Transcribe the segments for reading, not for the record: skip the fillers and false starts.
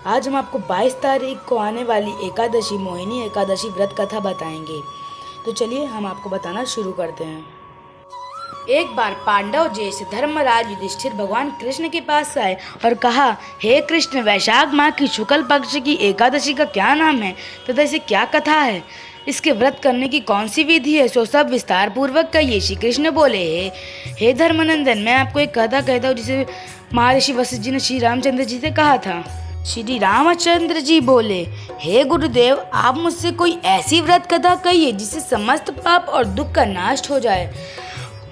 आज हम आपको 22 तारीख को आने वाली एकादशी मोहिनी एकादशी व्रत कथा बताएंगे। तो चलिए हम आपको बताना शुरू करते हैं। एक बार पांडव जैसे धर्मराज युधिष्ठिर भगवान कृष्ण के पास आए और कहा, हे कृष्ण, वैशाख माह की शुक्ल पक्ष की एकादशी का क्या नाम है तथा इसे क्या कथा है? इसके व्रत करने की कौन सी विधि है? सो सब विस्तार पूर्वक कहिए। श्री कृष्ण बोले, हे धर्मनंदन, मैं आपको एक कथा कहता हूँ जिसे महर्षि वशिष्ठ जी ने श्री रामचंद्र जी से कहा था। श्री रामचंद्र जी बोले, हे गुरुदेव, आप मुझसे कोई ऐसी व्रत कथा कहिए जिससे समस्त पाप और दुख का नाश हो जाए।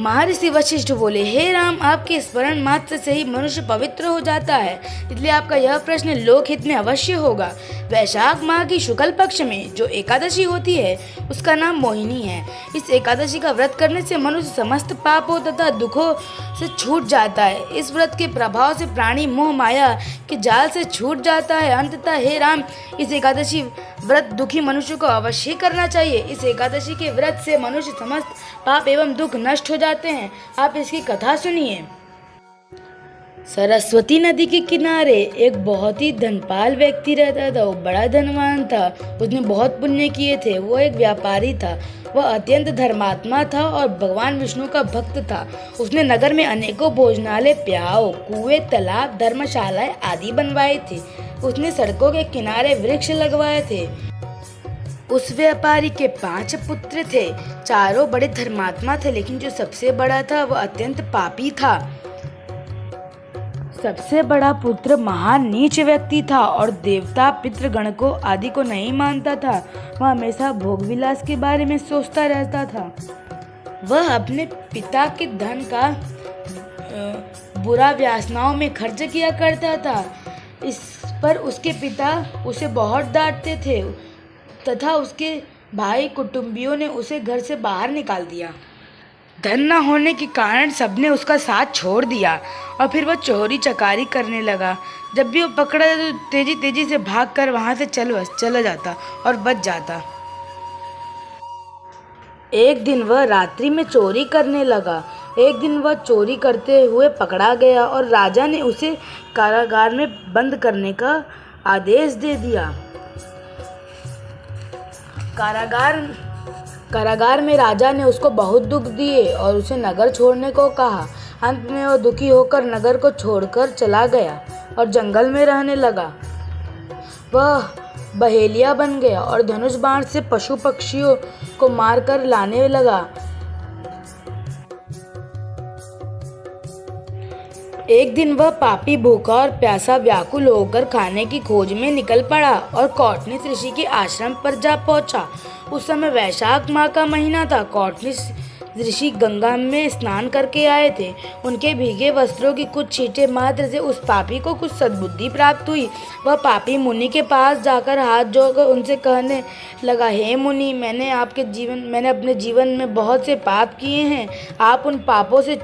महर्षि वशिष्ठ बोले, हे राम, आपके स्मरण मात्र से ही मनुष्य पवित्र हो जाता है, इसलिए आपका यह प्रश्न लोकहित में अवश्य होगा। वैशाख माह की शुक्ल पक्ष में जो एकादशी होती है उसका नाम मोहिनी है। इस एकादशी का व्रत करने से मनुष्य समस्त पापों तथा दुखों से छूट जाता है। इस व्रत के प्रभाव से प्राणी मोह माया के जाल से छूट जाता है। अंततः हे राम, इस एकादशी व्रत दुखी मनुष्य को अवश्य करना चाहिए। इस एकादशी के व्रत से मनुष्य समस्त पाप एवं दुख नष्ट हो जाते हैं। आप इसकी कथा सुनिए। सरस्वती नदी के किनारे एक बहुत ही धनपाल व्यक्ति रहता था। वो बड़ा धनवान था। उसने बहुत पुण्य किए थे। वो एक व्यापारी था। वह अत्यंत धर्मात्मा था और भगवान विष्णु का भक्त था। उसने नगर में अनेकों भोजनालय, प्याऊ, कुएं, तालाब, धर्मशालाएं आदि बनवाए थे। उसने सड़कों के किनारे वृक्ष लगवाए थे। उस व्यापारी के 5 पुत्र थे। चारों बड़े धर्मात्मा थे, लेकिन जो सबसे बड़ा था वह अत्यंत पापी था। सबसे बड़ा पुत्र महान नीच व्यक्ति था और देवता, पितृगण को आदि को नहीं मानता था। वह हमेशा भोग विलास के बारे में सोचता रहता था। वह अपने पिता के धन का बुरा वासनाओं में खर्च किया करता था। इस पर उसके पिता उसे बहुत डांटते थे तथा उसके भाई कुटुंबियों ने उसे घर से बाहर निकाल दिया। धन न होने के कारण सबने उसका साथ छोड़ दिया और फिर वह चोरी चकारी करने लगा। जब भी वो पकड़ा तो तेजी तेजी से भागकर वहां से चला जाता और बच जाता। एक दिन वह रात्रि में चोरी करने लगा। एक दिन वह चोरी करते हुए पकड़ा गया और राजा ने उसे कारागार में बंद करने का आदेश दे दिया। कारागार में राजा ने उसको बहुत दुख दिए और उसे नगर छोड़ने को कहा। अंत में वह दुखी होकर नगर को छोड़कर चला गया और जंगल में रहने लगा। वह बहेलिया बन गया और धनुष बाण से पशु पक्षियों को मारकर लाने लगा। एक दिन वह पापी भूखा और प्यासा व्याकुल होकर खाने की खोज में निकल पड़ा और कौटनिस ऋषि के आश्रम पर जा पहुंचा। उस समय वैशाख माह का महीना था। कौटनिस ऋषि गंगा में स्नान करके आए थे। उनके भीगे वस्त्रों की कुछ छींटे मात्र से उस पापी को कुछ सद्बुद्धि प्राप्त हुई। वह पापी मुनि के पास जाकर हाथ जोड़कर उनसे कहने लगा, हे मुनि, मैंने अपने जीवन में बहुत से पाप किए हैं। आप उन पापों से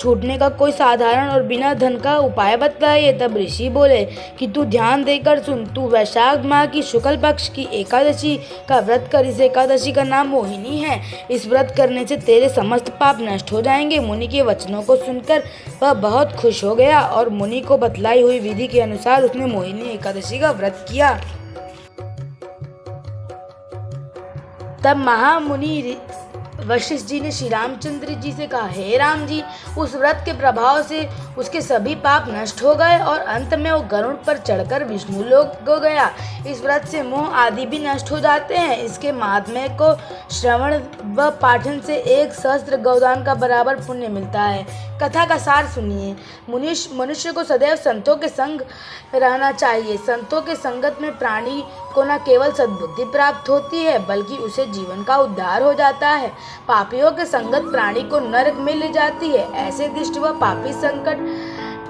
छूटने का कोई साधारण और बिना धन का उपाय बताइए। तब ऋषि बोले कि तू ध्यान देकर सुन। तू वैशाख माह की शुक्ल पक्ष की एकादशी का व्रत कर। इस एकादशी का नाम मोहिनी है। इस व्रत करने से तेरे समस्त पाप नष्ट हो जाएंगे। मुनि के वचनों को सुनकर वह बहुत खुश हो गया और मुनि को बतलाई हुई विधि के अनुसार उसने मोहिनी एकादशी का व्रत किया। तब महामुनि वशिष्ठ जी ने श्री रामचंद्र जी से कहा, हे राम जी, उस व्रत के प्रभाव से उसके सभी पाप नष्ट हो गए और अंत में वो गरुड़ पर चढ़कर विष्णु लोक को गया। इस व्रत से मोह आदि भी नष्ट हो जाते हैं। इसके महात्म्य को श्रवण व पाठन से 1 सहस्त्र गौदान का बराबर पुण्य मिलता है। कथा का सार सुनिए। मनुष्य को सदैव संतों के संग रहना चाहिए। संतों के संगत में प्राणी को न केवल सद्बुद्धि प्राप्त होती है बल्कि उसे जीवन का उद्धार हो जाता है। पापियों के संगत प्राणी को नरक में ले जाती है। ऐसे दुष्ट व पापी संकट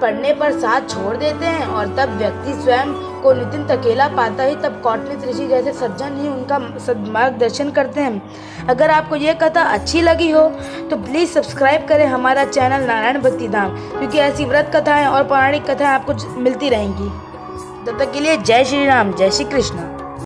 पड़ने पर साथ छोड़ देते हैं और तब व्यक्ति स्वयं को नितिन अकेला पाता ही तब कौटनिस ऋषि जैसे सज्जन ही उनका मार्गदर्शन करते हैं। अगर आपको यह कथा अच्छी लगी हो तो प्लीज़ सब्सक्राइब करें हमारा चैनल नारायण भक्ति धाम, क्योंकि ऐसी व्रत कथाएं और पौराणिक कथाएं आपको मिलती रहेंगी। तब तक के लिए जय श्री राम, जय श्री कृष्ण।